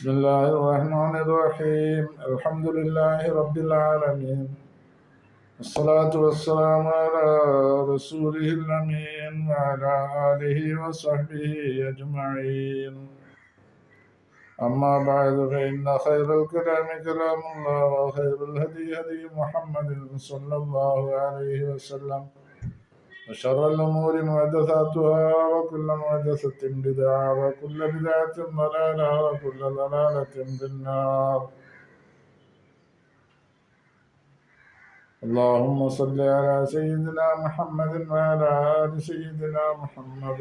بسم الله الرحمن الرحيم الحمد لله رب العالمين الصلاة والسلام على رسوله الأمين وعلى آله وصحبه أجمعين أما بعد فإن خير الكلام كلام الله وخير الهدي هدي محمد صلى الله عليه وسلم وشر الأمور محدثاتها وكل محدثة بدعة وكل بدعة ضلالة وكل ضلالة في النار. اللهم صل على سيدنا محمد وعلى آل سيدنا محمد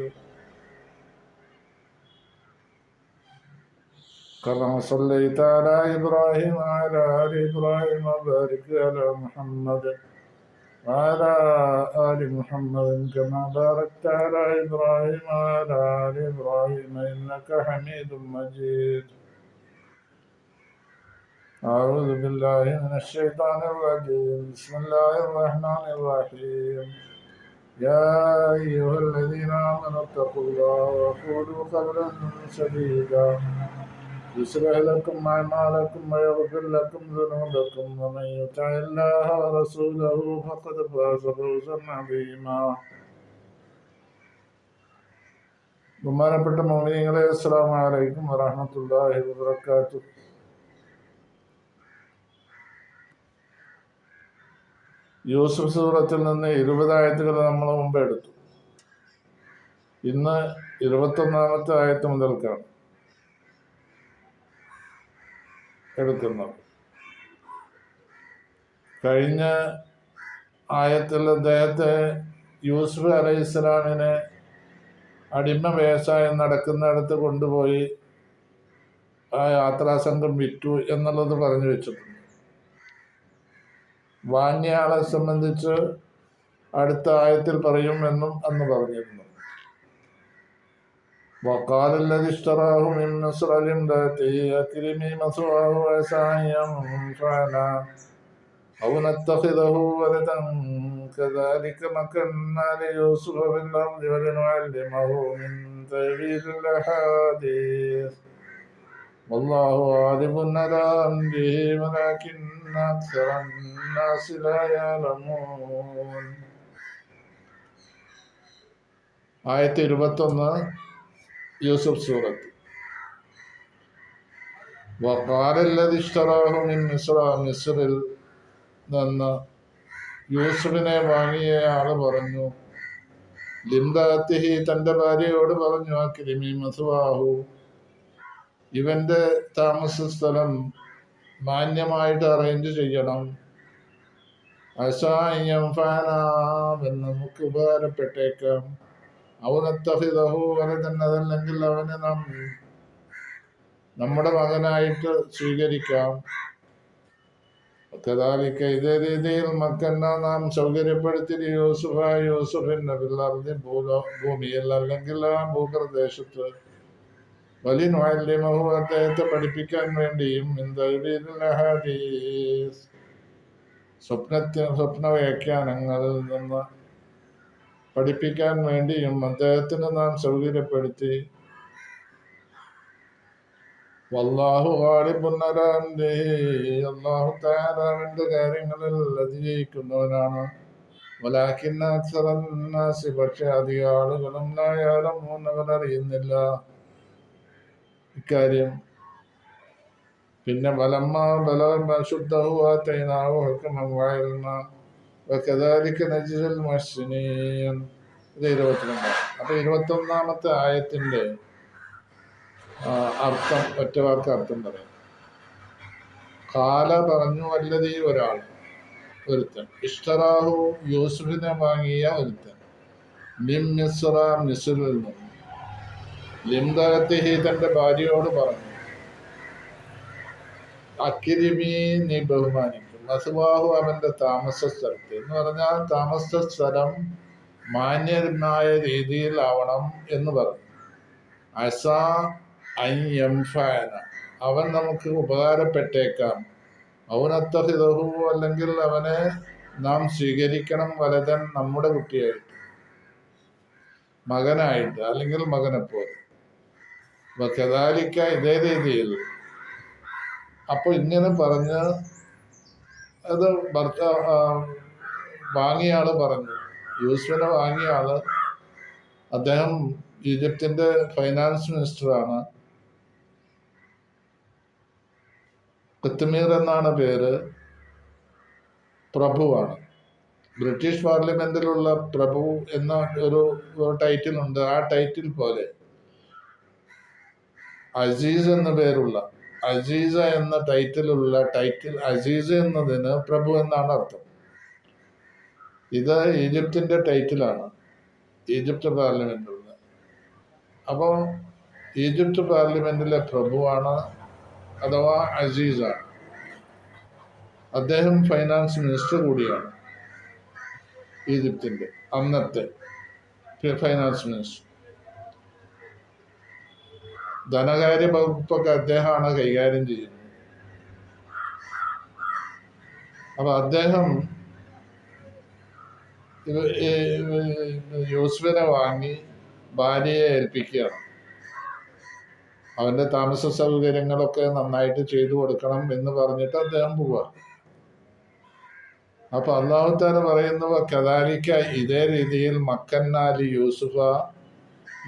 كما صليت على إبراهيم وعلى آل إبراهيم وبارك على محمد وعلى آل محمد كما باركت على إبراهيم وعلى آل إبراهيم إنك حميد مجيد. أعوذ بالله من الشيطان الرجيم. بسم الله الرحمن الرحيم. يا أيها الذين آمنوا اتقوا الله وقولوا قولا سديدا يصلح لكم أعمالكم ويغفر لكم ذنوبكم ومن يطع الله ورسوله فقد فاز فوزا عظيما. ബഹുമാനപ്പെട്ട മുഅ്മിനീങ്ങളെ, അസ്സലാമു അലൈക്കും വറഹ്മത്തുള്ളാഹി വബറകാതുഹു. യൂസുഫ് സൂറത്തിൽ നിന്ന് 20 ആയത്തുകൾ നമ്മൾ മുമ്പ് എടുത്തു. ഇന്ന് 21-ാമത്തെ ആയത്ത് മുതൽക്കാണ് എടുക്കുന്നത്. കഴിഞ്ഞ ആയത്തിൽ അദ്ദേഹത്തെ യൂസുഫ് അലൈഹിസ്സലാമിനെ അടിമ വ്യവസായം നടക്കുന്നിടത്ത് കൊണ്ടുപോയി ആ യാത്രാസംഘം വിറ്റു എന്നുള്ളത് പറഞ്ഞു വെച്ചിട്ടുണ്ട്. വാങ്ങിയ ആളെ സംബന്ധിച്ച് അടുത്ത ആയത്തിൽ പറയുമെന്നും അന്ന് പറഞ്ഞിരുന്നു. وقال الذي اشتراه من مصر لامرأته أكرمي مثواه عسى أن ينفعنا أو نتخذه ولدا كذلك مكنا ليوسف في الأرض ولنعلمه من تأويل الأحاديث والله غالب على أمره ولكن أكثر الناس لا يعلمون. ആയത്ത് 21 യൂസുഫ് സൂറത്ത്. വഖാല അല്ലദി ഇശ്തറാഹു മിൻ മിസ്ര, മിസ്രിൽ നിന്ന് യൂസുഫിനെ വാങ്ങിയ ആള് പറഞ്ഞു, ലിംദാത്തിഹി, തൻ്റെ ഭാര്യയോട് പറഞ്ഞു, അക്രിമി മസ്വാഹു, ഇവന്റെ താമസ സ്ഥലം മാന്യമായിട്ട് അറേഞ്ച് ചെയ്യണം. അസായംഫാനാവെന്ന് നമുക്ക് ഉപകാരപ്പെട്ടേക്കാം. അവനത്തഹിതഹു വലതൻ, അതല്ലെങ്കിൽ അവനെ നാം നമ്മുടെ മകനായിട്ട് സ്വീകരിക്കാം. കദാലിക, ഇതേ രീതിയിൽ മക്കന്ന നാം സൗകര്യപ്പെടുത്തി യൂസുഫിന്റെ പിള്ളേർന്ന് ഭൂമിയിൽ അല്ലെങ്കിൽ ആ ഭൂപ്രദേശത്ത് വലിനുഅല്ലിമഹു, അദ്ദേഹത്തെ പഠിപ്പിക്കാൻ വേണ്ടിയും സ്വപ്ന വ്യാഖ്യാനങ്ങളിൽ നിന്ന് പഠിപ്പിക്കാൻ വേണ്ടിയും അദ്ദേഹത്തിന് നാം സൗകര്യപ്പെടുത്തി. വല്ലാഹു ഗാലിബുൻ അലാ അംരിഹി, അല്ലാഹു തആല അവന്റെ കാര്യങ്ങളിൽ അതിജയിക്കുന്നവനാണ്. വലാകിന്ന അക്സറൻ നാസി, പക്ഷേ അധിക ആളുകളും ലാ യഅലമൂന, അവർ അറിയുന്നില്ല ഇക്കാര്യം. പിന്നെ വലമ്മ ബലഗ അശുദ്ധഹു ആതൈനാഹു ഹുക്മൻ വഇൽമ വകദാലിക നജ്സിൽ മുഹ്സിനീൻ. ഇത് 22. അപ്പൊ 21-ാമത്തെ ആയത്തിന്റെ അർത്ഥം, ഒറ്റ വാക്ക് അർത്ഥം പറയാം. കാല പറഞ്ഞു, വല്ലതീ ഒരാൾ, ഒരുത്തൻ, ഇഷ്തറാഹു യൂസുഫിനെ വാങ്ങിയ ഒരുത്തൻ, മിൻ മിസ്ര, മിസ്രിൽ നിന്ന്, ലിംദാത്തിഹി, തന്റെ ഭാര്യയോട് പറഞ്ഞു, അക്കിരിമി, നീ ബഹുമാനിക്കും, മസ്വാഹു, അവന്റെ താമസ സ്ഥലത്ത്, എന്ന് പറഞ്ഞാൽ താമസ സ്ഥലം മാന്യമായ രീതിയിലാവണം എന്ന് പറഞ്ഞു. അസാ അൻ യൻഫഅന, അവൻ നമുക്ക് ഉപകാരപ്പെട്ടേക്കാം. ഔനത്തഖിദഹു, അല്ലെങ്കിൽ അവനെ നാം സ്വീകരിക്കണം, വലതൻ, നമ്മുടെ കുട്ടിയായിട്ട്, മകനായിട്ട്, അല്ലെങ്കിൽ മകനെപ്പോലെ. വകദാലിക, ഇതേ രീതിയിൽ, അപ്പോൾ ഇങ്ങനെ പറഞ്ഞ് അത് വാങ്ങിയ ആള് പറഞ്ഞു, യൂസുഫിനെ വാങ്ങിയ ആള്, അദ്ദേഹം ഈജിപ്തിന്റെ ഫൈനാൻസ് മിനിസ്റ്ററാണ്. ഖിത്മീർ എന്നാണ് പേര്. പ്രഭുവാണ്. ബ്രിട്ടീഷ് പാർലമെന്റിലുള്ള പ്രഭു എന്ന ഒരു ടൈറ്റിൽ ഉണ്ട്. ആ ടൈറ്റിൽ പോലെ അസീസ് എന്ന പേരുള്ള, അസീസ എന്ന ടൈറ്റിലുള്ള അസീസ് എന്നതിന് പ്രഭു എന്നാണ് അർത്ഥം. ഇത് ഈജിപ്തിന്റെ ടൈറ്റിലാണ്, ഈജിപ്ത് പാർലമെന്റിലുള്ള. അപ്പോൾ ഈജിപ്ത് പാർലമെന്റിലെ പ്രഭുവാണ്, അഥവാ അസീസാണ്. അദ്ദേഹം ഫൈനാൻസ് മിനിസ്റ്റർ കൂടിയാണ്, ഈജിപ്തിന്റെ അന്നത്തെ ഫൈനാൻസ് മിനിസ്റ്റർ. ധനകാര്യ വകുപ്പൊക്കെ അദ്ദേഹമാണ് കൈകാര്യം ചെയ്യുന്നത്. അപ്പൊ അദ്ദേഹം യൂസുഫിനെ വാങ്ങി ഭാര്യയെ ഏൽപ്പിക്കുകയാണ്. അവന്റെ താമസ സൗകര്യങ്ങളൊക്കെ നന്നായിട്ട് ചെയ്തു കൊടുക്കണം എന്ന് പറഞ്ഞിട്ട് അദ്ദേഹം പോവുക. അപ്പൊ അല്ലാഹു തആല പറയുന്നു, കദാലിക, ഇതേ രീതിയിൽ മക്കന്നാലി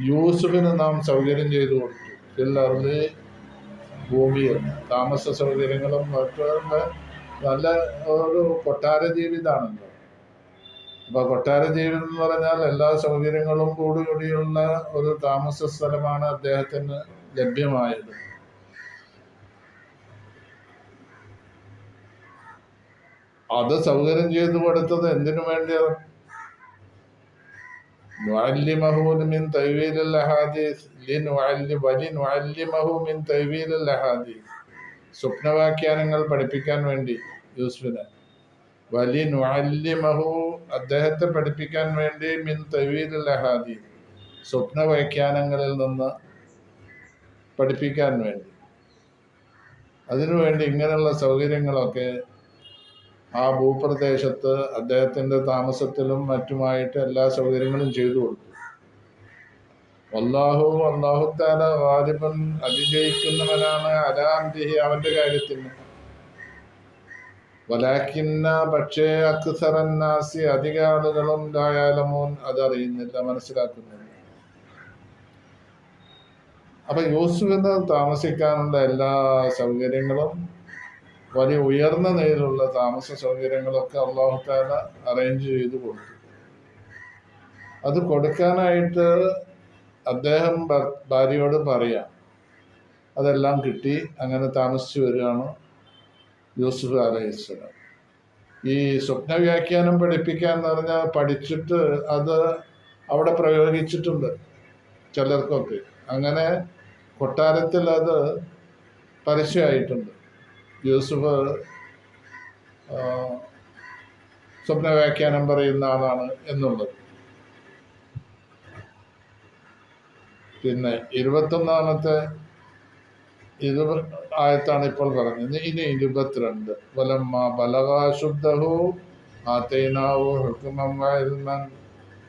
യൂസുഫിന് നാം സൗകര്യം ചെയ്തു കൊടുത്തു. എല്ലാവരുടെ ഭൂമിയിൽ താമസ സൗകര്യങ്ങളും മറ്റുള്ള നല്ല ഒരു കൊട്ടാര ജീവിതമാണല്ലോ. അപ്പൊ കൊട്ടാര ജീവിതം എന്ന് പറഞ്ഞാൽ എല്ലാ സൗകര്യങ്ങളും കൂടിയുള്ള ഒരു താമസ സ്ഥലമാണ് അദ്ദേഹത്തിന് ലഭ്യമായത്. അത് സൗകര്യം ചെയ്തു കൊടുത്തത് എന്തിനു വേണ്ടിയാണ്? സ്വപ്നവാഖ്യാനങ്ങൾ പഠിപ്പിക്കാൻ വേണ്ടി യൂസുഫിനെ, അദ്ദേഹത്തെ പഠിപ്പിക്കാൻ വേണ്ടി, മിൻ തവീലുൽ അഹാദീസ്, സ്വപ്നവ്യാഖ്യാനങ്ങളിൽ നിന്ന് പഠിപ്പിക്കാൻ വേണ്ടി. അതിനുവേണ്ടി ഇങ്ങനെയുള്ള സൗകര്യങ്ങളൊക്കെ ആ ഭൂപ്രദേശത്ത് അദ്ദേഹത്തിന്റെ താമസത്തിലും മറ്റുമായിട്ട് എല്ലാ സൗകര്യങ്ങളും ചെയ്തു കൊടുത്തു. അല്ലാഹു തആല ഗാലിബൻ, അതിജയിക്കുന്നവനാണ്, അലാ അംരിഹി, അവന്റെ കാര്യത്തിന്. വലാകിന്ന, പക്ഷേ, അക്സറന്നാസി, അധിക ആളുകളും ലാ യഅലമൂൻ, അതറിയുന്നില്ല, മനസ്സിലാക്കുന്നില്ല. അപ്പൊ യൂസുഫിന് താമസിക്കാനുള്ള എല്ലാ സൗകര്യങ്ങളും, വലിയ ഉയർന്ന നിലയിലുള്ള താമസ സൗകര്യങ്ങളൊക്കെ അല്ലാഹു തആല അറേഞ്ച് ചെയ്ത് കൊടുത്തു. അത് കൊടുക്കാനായിട്ട് അദ്ദേഹം ഭാര്യയോട് പറയാം. അതെല്ലാം കിട്ടി. അങ്ങനെ താമസിച്ചു വരികയാണ് യൂസുഫ് അലൈഹിസ്സലാം. ഈ സ്വപ്നവ്യാഖ്യാനം പഠിപ്പിക്കുക എന്ന് പറഞ്ഞാൽ പഠിച്ചിട്ട് അത് അവിടെ പ്രയോഗിച്ചിട്ടുണ്ട് ചിലർക്കൊക്കെ. അങ്ങനെ കൊട്ടാരത്തിൽ അത് പരസ്യമായിട്ടുണ്ട്, യൂസുഫ് സ്വപ്നവ്യാഖ്യാനം പറയുന്ന ആളാണ് എന്നുള്ളത്. പിന്നെ 21-ാമത്തെ ആയത്താണ് ഇപ്പോൾ പറഞ്ഞത്. ഇനി 22. വലമ്മ ബലഗാ ശുദ്ധഹു ആതൈനാഹു ഹുക്മൻ വഇൽമൻ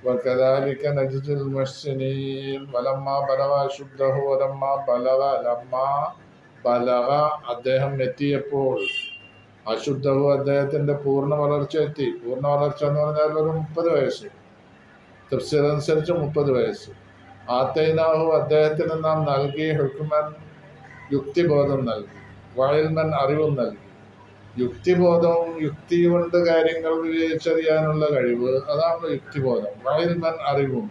വകദാലിക നജ്സിൽ മുഹ്സിനീൻ. വലമ്മ ബലഗാ ശുദ്ധഹു, ലമ്മ ബലഗ, അദ്ദേഹം എത്തിയപ്പോൾ, അശുദ്ധഹു, അദ്ദേഹത്തിന്റെ പൂർണ്ണ വളർച്ച എത്തി. പൂർണ്ണ വളർച്ച എന്ന് പറഞ്ഞാൽ ഒരു 30 വയസ്സ്, തഫ്സീർ അനുസരിച്ച് 30 വയസ്സ്. ആതൈനാഹു, അദ്ദേഹത്തിന് നാം നൽകി, ഹുക്മൻ, യുക്തിബോധം നൽകി, വഇൽമൻ, അറിവും നൽകി. യുക്തിബോധവും, യുക്തി കൊണ്ട് കാര്യങ്ങൾ വിവേചിച്ചറിയാനുള്ള കഴിവ്, അതാണ് യുക്തിബോധം. വഇൽമൻ, അറിവും.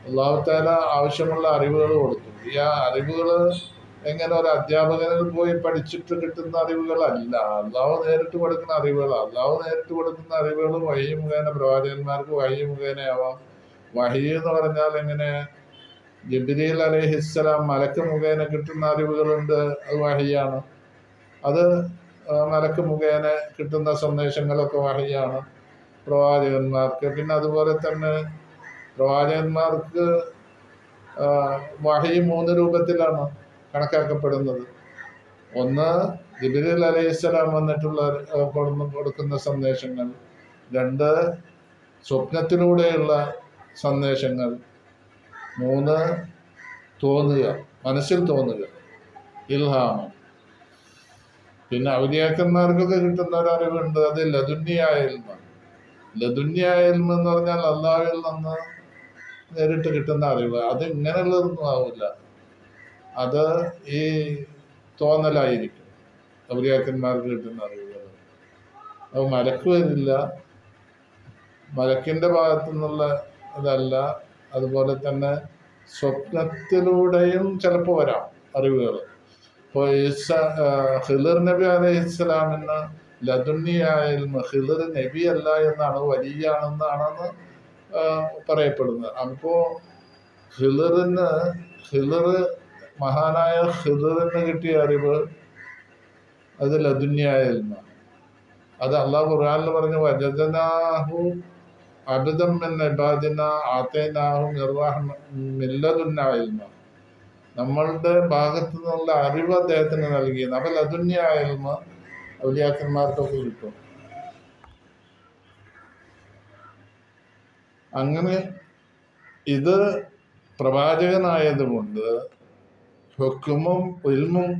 അല്ലാഹു തആല ആവശ്യമുള്ള അറിവുകൾ കൊടുത്തു. ഈ അറിവുകൾ എങ്ങനെ ഒരു അധ്യാപകനിൽ പോയി പഠിച്ചിട്ട് കിട്ടുന്ന അറിവുകളല്ല, അല്ലാഹു നേരിട്ട് കൊടുക്കുന്ന അറിവുകളാണ്. അല്ലാഹു നേരിട്ട് കൊടുക്കുന്ന അറിവുകൾ വഹി മുഖേന, പ്രവാചകന്മാർക്ക് വഹി മുഖേനയാവാം. വഹി എന്ന് പറഞ്ഞാൽ എങ്ങനെ? ജിബ്രീൽ അലൈഹിസ്സലാം മലക്ക് മുഖേന കിട്ടുന്ന അറിവുകളുണ്ട്, അത് വഹിയാണ്. അത് മലക്ക് മുഖേന കിട്ടുന്ന സന്ദേശങ്ങളൊക്കെ വഹിയാണ് പ്രവാചകന്മാർക്ക്. പിന്നെ അതുപോലെ തന്നെ പ്രവാചകന്മാർക്ക് വഹി 3 രൂപത്തിലാണ് കണക്കാക്കപ്പെടുന്നത്. ഒന്ന്, ജിബ്രീൽ അലൈഹിസ്സലാം വന്നിട്ടുള്ള കൊടുക്കുന്ന സന്ദേശങ്ങൾ. 2, സ്വപ്നത്തിലൂടെയുള്ള സന്ദേശങ്ങൾ. 3, തോന്നുക, മനസ്സിൽ തോന്നുക, ഇൽഹാമം. പിന്നെ ഔലിയാക്കന്മാർക്കൊക്കെ കിട്ടുന്ന ഒരു അറിവുണ്ട്, അത് ലദുന്യായ ഇൽമ. ലദുന്യായ ഇൽമ എന്ന് പറഞ്ഞാൽ അള്ളാഹുവിൽ നിന്ന് നേരിട്ട് കിട്ടുന്ന അറിവ്. അത് ഇങ്ങനെയുള്ളതൊന്നും ആവില്ല, അത് ഈ തോന്നലായിരിക്കും ഔലിയാക്കന്മാർക്ക് കിട്ടുന്ന അറിവുകൾ. അത് മലക്ക് വരില്ല, മലക്കിന്റെ ഭാഗത്തു നിന്നുള്ള ഇതല്ല. അതുപോലെ തന്നെ സ്വപ്നത്തിലൂടെയും ചിലപ്പോൾ വരാം അറിവുകൾ. ഇപ്പോൾ ഖിളിർ നബി അലൈഹി ഇസ്ലാമിന് ലദുന്നിയായ ഖിളിർ നബി അല്ല എന്നാണ്, വലിയാണെന്നാണെന്ന് പറയപ്പെടുന്നത്. അപ്പോ ഖിളിർ മഹാനായ ഖിളിറിന് കിട്ടിയ അറിവ് അത് ലദുന്നിയായ ഇൽമാണ്. അത് അള്ളാഹു ഖുർആനിൽ പറഞ്ഞു, വജദനാഹു അബ്ദൻ മിൻ ഇബാദിനാ ആതൈനാഹു മിൻ ലദുന്നാ ഇൽമ. നമ്മളുടെ ഭാഗത്തു നിന്നുള്ള അറിവ് അദ്ദേഹത്തിന് നൽകി. അപ്പൊ ലദുന്യായ ഇൽമ ഔലിയാക്കന്മാർക്കൊക്കെ കിട്ടും. അങ്ങനെ ഇത് പ്രവാചകനായതുകൊണ്ട് ഹുക്കുമും ഇൽമും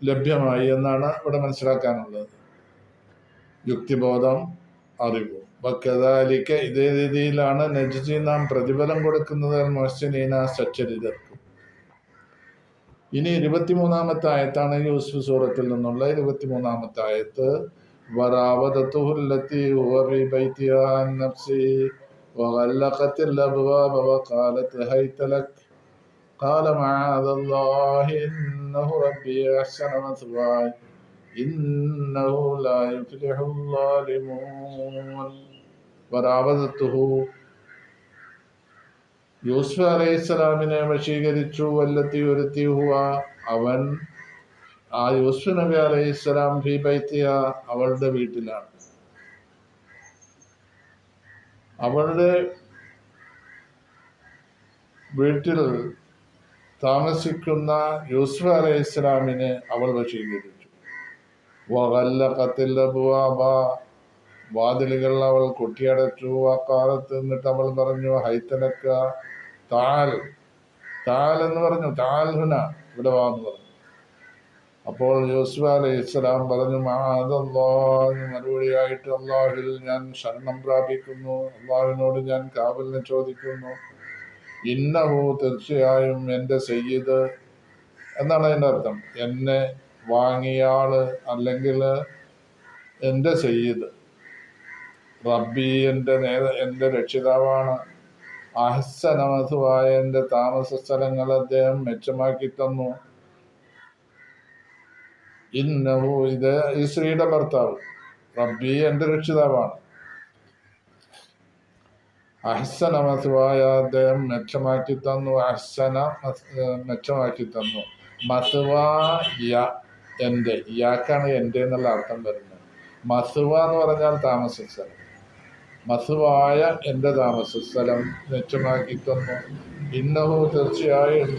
ലഭ്യമായി എന്നാണ് ഇവിടെ മനസ്സിലാക്കാനുള്ളത്. യുക്തിബോധം, അറിവും. വകദാലിക, ഇതേ രീതിയിലാണ് നജ്സി, നാം പ്രതിഫലം കൊടുക്കുന്നത് മുഹ്സിനീന, സച്ചരിതർക്കും. ഇനി 23-ാമത്തെ ആയത്താണ് യൂസുഫ് സൂറത്തിൽ നിന്നുള്ള 23-ാമത്തെ ആയത്ത്. വറാവദതുഹു അല്ലതി ഹുവ ഫീ ബൈതിഹാ അൻ നഫ്സിഹി വഗല്ലഖത്തിൽ അബ്വാബ വഖാലത് ഹൈത ലക് ഖാല മഅദല്ലാഹി ഇന്നഹു റബ്ബി അഹ്സന മസ്വായ ഇന്നഹു ലാ യുഫ്ലിഹുൽ ളാലിമൂൻ. വറാവദതുഹു, യൂസുഫ് അലൈഹിസ്സലാമിനെ വശീകരിച്ചു. വല്ലത്തി ഒരുത്തി ഹുവ, അവൻ, ആ യൂസുഫ് നബി അലൈഹിസ്സലാം, ഫീ ബൈത്തിഹ, അവളുടെ വീട്ടിലാണ്. അവളുടെ വീട്ടിൽ താമസിക്കുന്ന യൂസുഫ് അലൈഹിസ്സലാമിനെ അവൾ വശീകരിച്ചു. വഗല്ലഖത്തിൽ അബ്വാബ, വാതിലുകൾ അവൾ കൊട്ടിയടച്ചു. ആ കാലത്ത് എന്നിട്ട് അവൾ പറഞ്ഞു, ഹൈതലക്ക, താൽ, താൽ എന്ന് പറഞ്ഞു, താൽ ഹുന, ഇവിടെ വാ എന്ന് പറഞ്ഞു. അപ്പോൾ യൂസുഫ് അലൈഹി ഇസ്ലാം പറഞ്ഞു, മഅദല്ലാഹ്, മറുപടിയായിട്ട്, അള്ളാഹുവിൽ ഞാൻ ശരണം പ്രാപിക്കുന്നു, അള്ളാഹുവിനോട് ഞാൻ കാവലിനെ ചോദിക്കുന്നു. ഇന്നഹു, തീർച്ചയായും, എൻ്റെ സയ്യിദ് എന്നാണ് അതിൻ്റെ അർത്ഥം. എന്നെ വാങ്ങിയാള്, അല്ലെങ്കിൽ എൻ്റെ സയ്യിദ്, റബ്ബി, എൻ്റെ രക്ഷിതാവാണ്. അഹ്സന മസ്വായ, എൻ്റെ താമസ സ്ഥലങ്ങൾ അദ്ദേഹം മെച്ചമാക്കി തന്നു. ഇന്നഹു, ഇത് ഈ സ്ത്രീയുടെ ഭർത്താവ്, റബ്ബി, എൻ്റെ രക്ഷിതാവാണ്. അഹ്സന മസ്വായ, അദ്ദേഹം മെച്ചമാക്കി തന്നു. അഹ്സന, മെച്ചമാക്കി തന്നു. മസ്വായ, എൻ്റെ, യാക്കാണ് എൻ്റെ എന്നുള്ള അർത്ഥം വരുന്നത്. മസ്വ എന്ന് പറഞ്ഞാൽ താമസ സ്ഥലം. മസ്വായ, എൻ്റെ താമസ സ്ഥലം മെച്ചമാക്കി തന്നു. ഇന്നഹു, തീർച്ചയായും,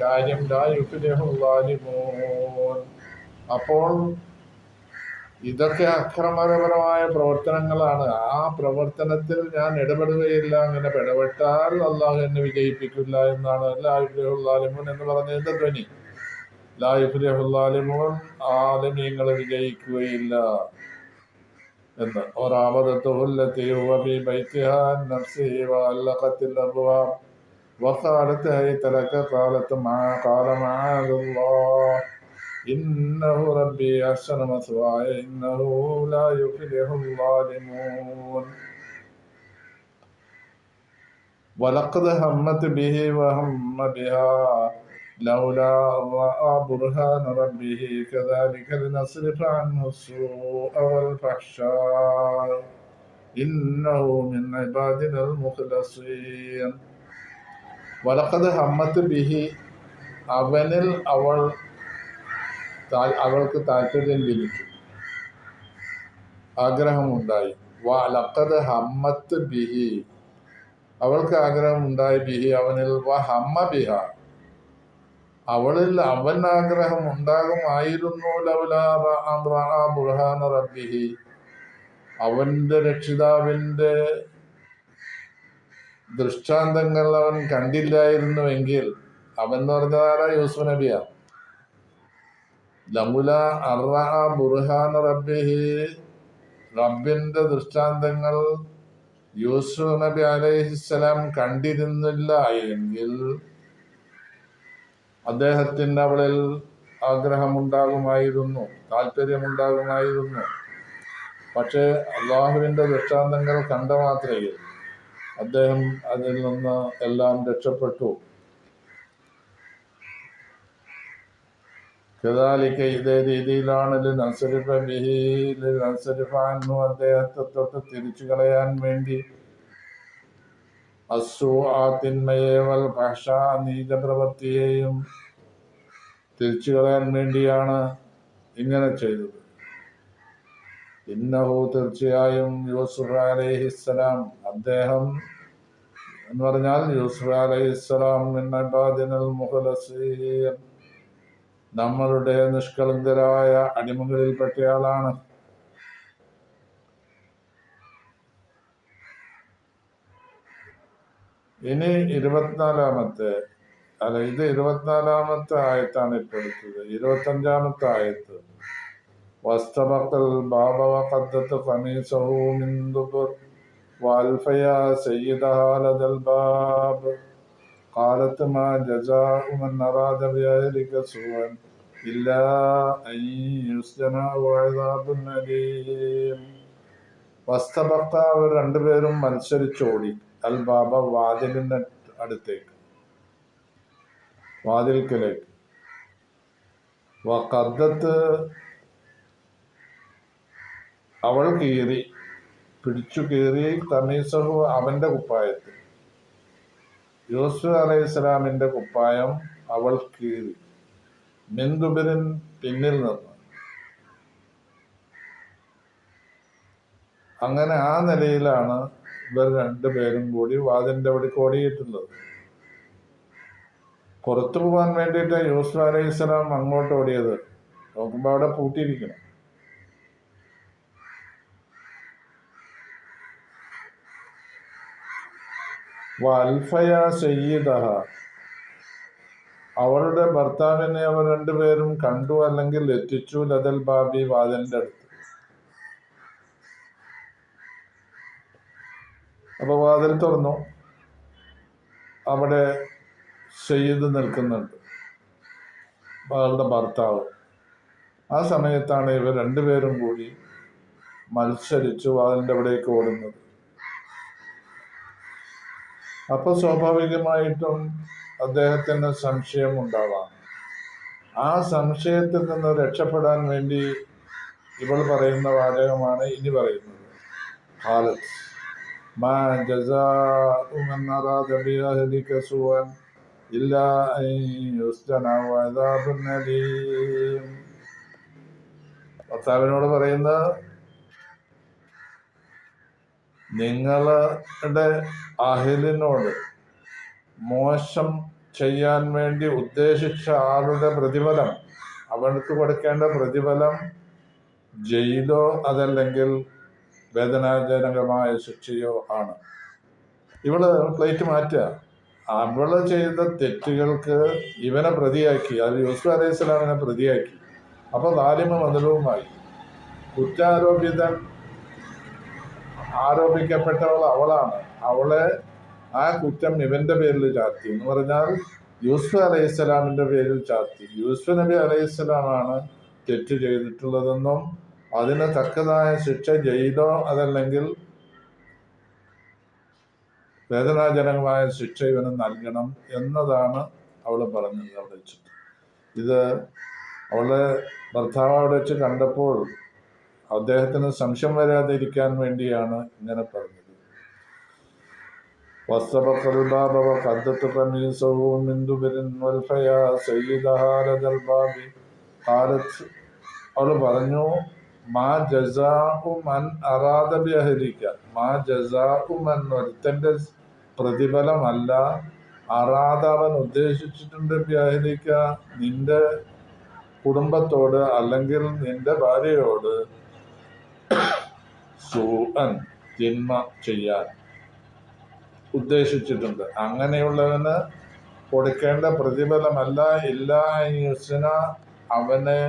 കാര്യം, ലാ യുഫ്ലിഹുൽ ളാലിമൂൻ. അപ്പോൾ ഇതൊക്കെ അക്രമപരമായ പ്രവർത്തനങ്ങളാണ്. ആ പ്രവർത്തനത്തിൽ ഞാൻ ഇടപെടുകയില്ല. അങ്ങനെ ഇടപെട്ടാൽ അള്ളാഹു എന്നെ വിജയിപ്പിക്കില്ല എന്നാണ് ലാ യുഫ്ലിഹുൽ ളാലിമൂൻ എന്ന് പറഞ്ഞതിന്റെ ധ്വനി. ലാ യുഫ്ലിഹുൽ ളാലിമൂൻ, ആലിമീങ്ങൾ വിജയിക്കുകയില്ല എന്ന്. വറാവദതുഹു അല്ലതി ഹുവ ഫീ ബൈതിഹാ അൻ നഫ്സിഹി വഗല്ലഖത്തിൽ അബ്വാബ് വഖാലത് ഹൈത ലക ഖാല മഅദല്ലാഹ് ഇന്നഹു റബ്ബി അഹ്സന മസ്വായ ഇന്നഹു ലാ യുഫ്ലിഹുൽ ളാലിമൂൻ. വലഖദ് ഹമ്മത് ബിഹി വഹമ്മ ബിഹാ ലൗലാ റഅ ബുർഹാന റബ്ബിഹി കദാലിക ലിനസ്രിഫ അൻഹു السوء والفحشاء ഇന്നഹു മിൻ ഇബാദിനൽ മുഖ്ലസീൻ. വലഖദ് ഹമ്മത് ബിഹി, അവനിൽ അവൾക്ക് താല്പര്യം ജനിച്ചു, ആഗ്രഹമുണ്ടായി. വലഖദ് ഹമ്മത് ബിഹി, അവൾക്ക് ആഗ്രഹമുണ്ടായി. ബിഹി, അവനിൽ. വഹമ്മ ബിഹ, അവളിൽ അവൻ ആഗ്രഹം ഉണ്ടാകുമായിരുന്നു. ലൗലാ റഅ ബുർഹാന റബ്ബിഹി, അവന്റെ രക്ഷിതാവിന്റെ ദൃഷ്ടാന്തങ്ങൾ അവൻ കണ്ടില്ലായിരുന്നുവെങ്കിൽ. അവൻ എന്ന് പറഞ്ഞാൽ യൂസുഫ് നബിയ. ലമുല അർറഅ ബുർഹാന റബ്ബിഹി, റബ്ബിന്റെ ദൃഷ്ടാന്തങ്ങൾ യൂസുഫ് നബി അലൈഹിസ്സലാം കണ്ടിരുന്നില്ല എങ്കിൽ അദ്ദേഹത്തിന് അവളിൽ ആഗ്രഹമുണ്ടാകുമായിരുന്നു, താല്പര്യമുണ്ടാകുമായിരുന്നു. പക്ഷേ അള്ളാഹുവിന്റെ ദൃഷ്ടാന്തങ്ങൾ കണ്ട മാത്രയിൽ അദ്ദേഹം അതിൽ നിന്ന് എല്ലാം രക്ഷപ്പെട്ടു. കദാലിക, ഇതേ രീതിയിലാണ് അദ്ദേഹത്തെ തൊട്ട് തിരിച്ചു കളയാൻ വേണ്ടി തിന്മയെ വൽ ഫഹ്ശ, നീചപ്രവൃത്തിയെയും തിരിച്ചു കളയാൻ വേണ്ടിയാണ് ഇങ്ങനെ ചെയ്തത്. ഇന്നഹു, തീർച്ചയായും യൂസുഫ് അലൈഹിസ്സലാം, അദ്ദേഹം എന്ന് പറഞ്ഞാൽ യൂസുഫ് അലൈഹിസ്സലാം മിൻ ഇബാദിനൽ മുഖ്ലസീൻ, നമ്മളുടെ നിഷ്കളങ്കരായ അടിമകളിൽപ്പെട്ടയാളാണ്. ഇനി 24-ാമത്തെ ആയത്താണ് ഇപ്പോൾ എടുത്തത്. 25-ാമത്തെ ആയത്ത്, വസ്തബഖൽ ബാബ വഖദ്ദത ഖമീസഹു മിൻ ദുബുർ വഅൽഫയാ സയ്യിദഹാ ലദൽ ബാബ് ഖാലത് മാ ജസാഉ മൻ അറാദ ബിഅഹ്ലിക സൂഅൻ ഇല്ലാ അൻ യുസ്ജന വഅദാബുൻ അലീം. വസ്തബഖ, അവർ രണ്ടുപേരും മത്സരിച്ചോടി, അൽ ബാബ, വാതിലിന്റെ അടുത്തേക്ക്, വാതിൽക്കലേക്ക്. വഖദ്ദത്ത്, അവൾ കീറി, പിടിച്ചു കീറി, ഖമീസഹു, അവന്റെ കുപ്പായത്തിൽ, യൂസുഫ് അലൈഹിസ്സലാമിന്റെ കുപ്പായം അവൾ കീറി, മിൻ ദുബുരിൻ, പിന്നിൽ നിന്ന്. അങ്ങനെ ആ നിലയിലാണ് ഇവർ രണ്ടുപേരും കൂടി വാതിലിന്റെ അവിടെ ഓടിയിട്ടുള്ളത്. പുറത്തു പോകാൻ വേണ്ടിയിട്ട് യൂസുഫ് അലൈഹിസ്സലാം അങ്ങോട്ട് ഓടിയത്, നോക്കുമ്പോ അവിടെ പൂട്ടിയിരിക്കണം. വഅൽഫയ സയ്യിദഹ, അവളുടെ ഭർത്താവിനെ അവർ രണ്ടുപേരും കണ്ടു, അല്ലെങ്കിൽ എത്തിച്ചു, ലദൽ ബാബി, വാതിലിന്റെ അടുത്ത്. അപ്പൊ വാതിൽ തുറന്നു, അവിടെ സയ്യിദ് നിൽക്കുന്നുണ്ട്, അവളുടെ ഭർത്താവ്. ആ സമയത്താണ് ഇവർ രണ്ടുപേരും കൂടി മത്സരിച്ചു വാതിലിന്റെ അവിടേക്ക് ഓടുന്നത്. അപ്പൊ സ്വാഭാവികമായിട്ടും അദ്ദേഹത്തിന് സംശയം ഉണ്ടാവാം. ആ സംശയത്തിൽ നിന്ന് രക്ഷപ്പെടാൻ വേണ്ടി ഇവൾ പറയുന്ന വാചകമാണ് ഇനി പറയുന്നത്. ഖാലത് മാ ജസാഉ മൻ അറാദ ബിഅഹ്ലിക സൂഅൻ ഇല്ലാ അൻ യുസ്ജന വഅദാബുൻ അലീം. ഭർത്താവിനോട് പറയുന്ന, നിങ്ങളുടെ അഹ്ലിനോട് മോശം ചെയ്യാൻ വേണ്ടി ഉദ്ദേശിച്ച ആളുടെ പ്രതിഫലം, അവൾക്ക് കൊടുക്കേണ്ട പ്രതിഫലം ജയിലോ അതല്ലെങ്കിൽ വേദനാജനകമായ ശിക്ഷയോ ആണ്. ഇവള് പ്ലേറ്റ് മാറ്റുക. അവള് ചെയ്ത തെറ്റുകൾക്ക് ഇവനെ പ്രതിയാക്കി, അത് യൂസുഫ് അലൈഹിസ്സലാമിനെ പ്രതിയാക്കി. അപ്പൊ ലാലിമ മദ്ലൂമായി, ആരോപിക്കപ്പെട്ടവൾ അവളാണ്. അവളെ ആ കുറ്റം ഇവന്റെ പേരിൽ ചാർത്തി, എന്ന് പറഞ്ഞാൽ യൂസുഫ് അലൈഹിസ്സലാമിന്റെ പേരിൽ ചാർത്തി. യൂസുഫ് നബി അലൈഹിസ്സലാമാണ് തെറ്റ് ചെയ്തിട്ടുള്ളതെന്നും അതിന് തക്കതായ ശിക്ഷ ജയിലോ അതല്ലെങ്കിൽ വേദനാജനകമായ ശിക്ഷ ഇവന് നൽകണം എന്നതാണ് അവൾ പറഞ്ഞത് അവിടെ വെച്ചിട്ട്. ഇത് അവളുടെ ഭർത്താവ് അവിടെ വെച്ച് കണ്ടപ്പോൾ അദ്ദേഹത്തിന് സംശയം വരാതിരിക്കാൻ വേണ്ടിയാണ് ഇങ്ങനെ പറഞ്ഞത്. അവൾ പറഞ്ഞു, മാ ജസാഉ മൻ അറാദ ബിഅഹ്ലിക, മാ ജസാഉ മൻ, ഒരുത്തന്റെ പ്രതിഫലമല്ല, അറാദ, അവൻ ഉദ്ദേശിച്ചിട്ടുണ്ട്, ബിഅഹ്ലിക, നിന്റെ കുടുംബത്തോട് അല്ലെങ്കിൽ നിന്റെ ഭാര്യയോട്, സൂഅൻ, തിന്മ ചെയ്യാൻ ഉദ്ദേശിച്ചിട്ടുണ്ട്. അങ്ങനെയുള്ളവന് കൊടുക്കേണ്ട പ്രതിഫലമല്ല, ഇല്ലാ യുസ്ന, അവനെ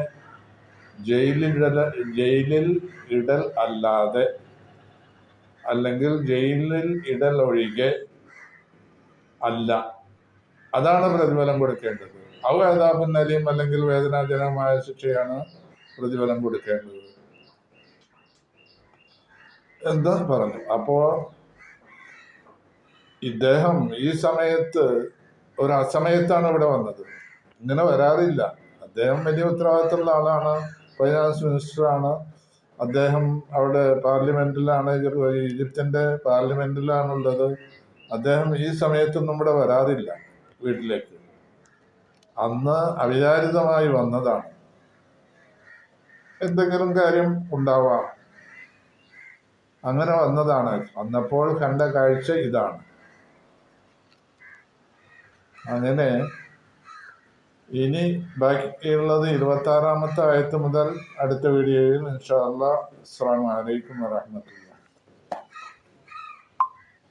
ജയിലിൽ ഇടൽ അല്ലാതെ, അല്ലെങ്കിൽ ജയിലിൽ ഇടൽ ഒഴികെ അല്ല. അതാണ് പ്രതിഫലം കൊടുക്കേണ്ടത്. ഔ അദാബുൻ അലീം, അല്ലെങ്കിൽ വേദനാജനകമായ ശിക്ഷയാണ് പ്രതിഫലം കൊടുക്കേണ്ടത് എന്ന് പറഞ്ഞു. അപ്പോ ഇദ്ദേഹം ഈ സമയത്ത് ഒരു അസമയത്താണ് ഇവിടെ വന്നത്. ഇങ്ങനെ വരാറില്ല. അദ്ദേഹം വലിയ ഉത്തരവാദിത്തമുള്ള ആളാണ്, ഫൈനാൻസ് മിനിസ്റ്ററാണ്. അദ്ദേഹം അവിടെ പാർലമെന്റിലാണ്, ഈജിപ്തിന്റെ പാർലമെന്റിലാണുള്ളത്. അദ്ദേഹം ഈ സമയത്തൊന്നും ഇവിടെ വരാറില്ല വീട്ടിലേക്ക്. അന്ന് അവിചാരിതമായി വന്നതാണ്. എന്തെങ്കിലും കാര്യം ഉണ്ടാവാം, അങ്ങനെ വന്നതാണ്. വന്നപ്പോൾ കണ്ട കാഴ്ച ഇതാണ്. അങ്ങനെ ഇനി ബാക്കിയുള്ളത് 26-ാമത്തെ ആയത്ത് മുതൽ അടുത്ത വീഡിയോയിൽ ഇൻഷാ അല്ലാഹ്. അസ്സലാമു അലൈക്കും വറഹ്മത്തുള്ളാഹി.